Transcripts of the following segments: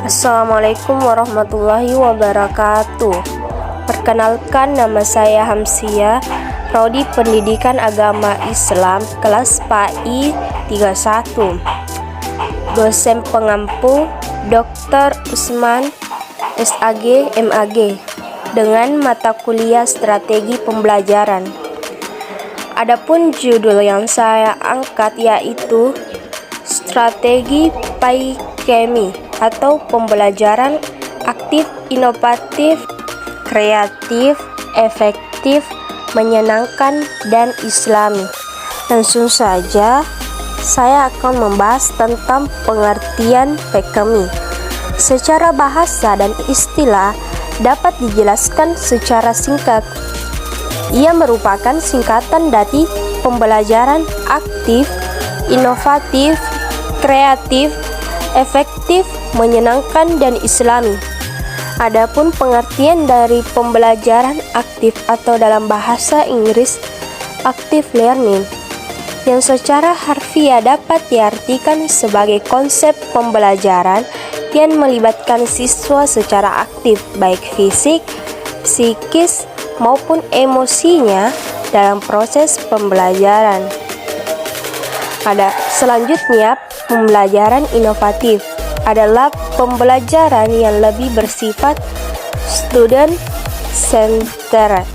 Assalamualaikum warahmatullahi wabarakatuh. Perkenalkan, nama saya Hamsia, Prodi Pendidikan Agama Islam kelas PAI 31. Dosen pengampu Dr. Usman SAG MAG dengan mata kuliah Strategi Pembelajaran. Adapun judul yang saya angkat yaitu Strategi PAI-Kemi atau pembelajaran aktif, inovatif, kreatif, efektif, menyenangkan, dan islami. Langsung saja, saya akan membahas tentang pengertian PAI-Kemi. Secara bahasa dan istilah dapat dijelaskan secara singkat. Ia merupakan singkatan dari pembelajaran aktif, inovatif, kreatif, efektif, menyenangkan, dan islami. Adapun pengertian dari pembelajaran aktif atau dalam bahasa Inggris active learning, yang secara harfiah dapat diartikan sebagai konsep pembelajaran yang melibatkan siswa secara aktif, baik fisik, psikis, maupun emosinya dalam proses pembelajaran. Selanjutnya, pembelajaran inovatif adalah pembelajaran yang lebih bersifat student centered.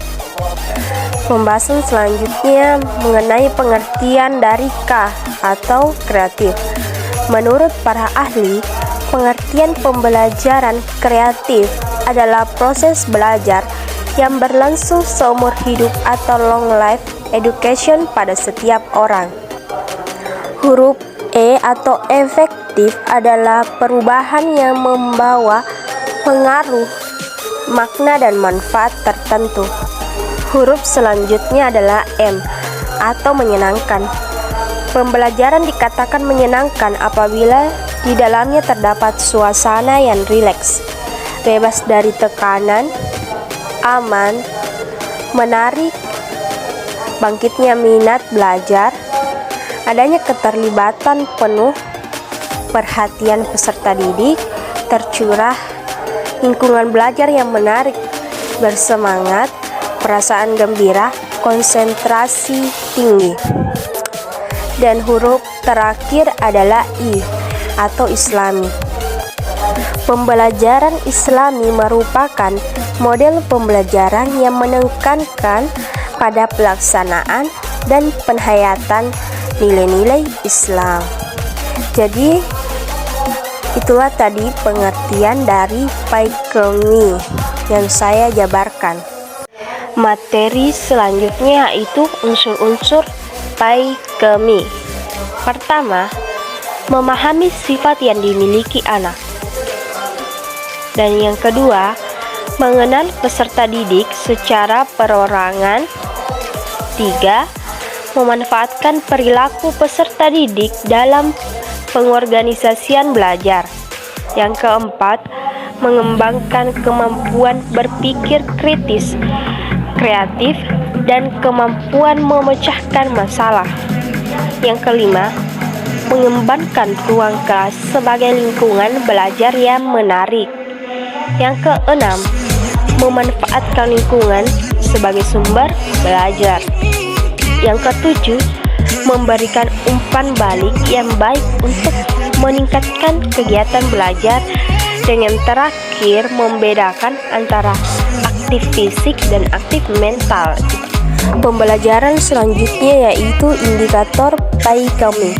Pembahasan selanjutnya mengenai pengertian dari K atau kreatif. Menurut para ahli, pengertian pembelajaran kreatif adalah proses belajar yang berlangsung seumur hidup atau long life education pada setiap orang. Huruf E atau efektif adalah perubahan yang membawa pengaruh, makna, dan manfaat tertentu. Huruf selanjutnya adalah M atau menyenangkan. Pembelajaran dikatakan menyenangkan apabila di dalamnya terdapat suasana yang rileks, bebas dari tekanan, aman, menarik, bangkitnya minat belajar, adanya keterlibatan penuh, perhatian peserta didik, tercurah, lingkungan belajar yang menarik, bersemangat, perasaan gembira, konsentrasi tinggi. Dan huruf terakhir adalah I atau islami. Pembelajaran islami merupakan model pembelajaran yang menekankan pada pelaksanaan dan penghayatan nilai-nilai Islam. Jadi itulah tadi pengertian dari PAI-Kemi yang saya jabarkan. Materi selanjutnya yaitu unsur-unsur PAI-Kemi. Pertama, memahami sifat yang dimiliki anak. Dan yang kedua, mengenal peserta didik secara perorangan. 3. Memanfaatkan perilaku peserta didik dalam pengorganisasian belajar. Yang keempat, mengembangkan kemampuan berpikir kritis, kreatif, dan kemampuan memecahkan masalah. Yang kelima, mengembangkan ruang kelas sebagai lingkungan belajar yang menarik. Yang keenam, memanfaatkan lingkungan sebagai sumber belajar. Yang ketujuh, memberikan umpan balik yang baik untuk meningkatkan kegiatan belajar. Dan yang terakhir, membedakan antara aktif fisik dan aktif mental. Pembelajaran selanjutnya yaitu indikator PAI-Kemi.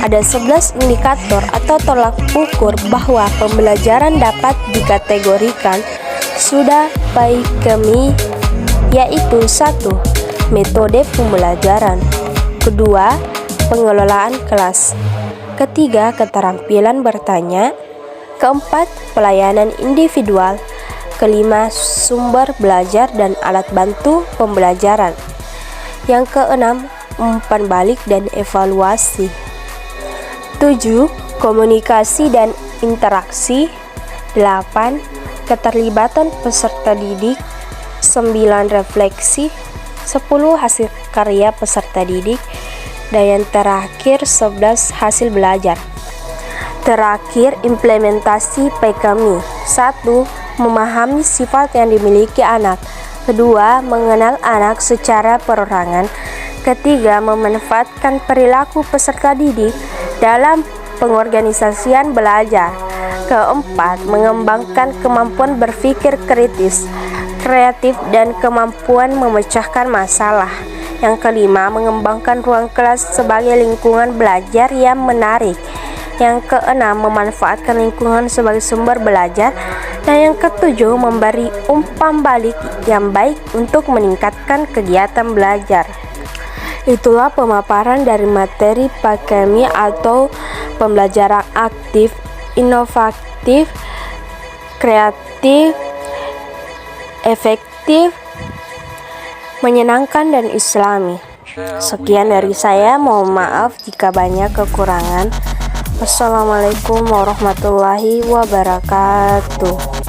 Ada 11 indikator atau tolak ukur bahwa pembelajaran dapat dikategorikan sudah PAI-Kemi, yaitu 1. Metode pembelajaran. 2. Pengelolaan kelas. 3. Keterampilan bertanya. 4. Pelayanan individual. 5. Sumber belajar dan alat bantu pembelajaran. Yang keenam, umpan balik dan evaluasi. 7. Komunikasi dan interaksi. 8. Keterlibatan peserta didik. 9. Refleksi. 10. Hasil karya peserta didik. Dan yang terakhir 11. Hasil belajar. Terakhir, implementasi PKMI. 1. Memahami sifat yang dimiliki anak. 2. Mengenal anak secara perorangan. Ketiga, memanfaatkan perilaku peserta didik dalam pengorganisasian belajar. Keempat, mengembangkan kemampuan berpikir kritis, kreatif, dan kemampuan memecahkan masalah. Yang kelima, mengembangkan ruang kelas sebagai lingkungan belajar yang menarik. Yang keenam, memanfaatkan lingkungan sebagai sumber belajar. Dan yang ketujuh, memberi umpan balik yang baik untuk meningkatkan kegiatan belajar. Itulah pemaparan dari materi PKMI atau pembelajaran aktif, inovatif, kreatif, efektif, menyenangkan, dan islami. Sekian dari saya, mohon maaf jika banyak kekurangan. Wassalamualaikum warahmatullahi wabarakatuh.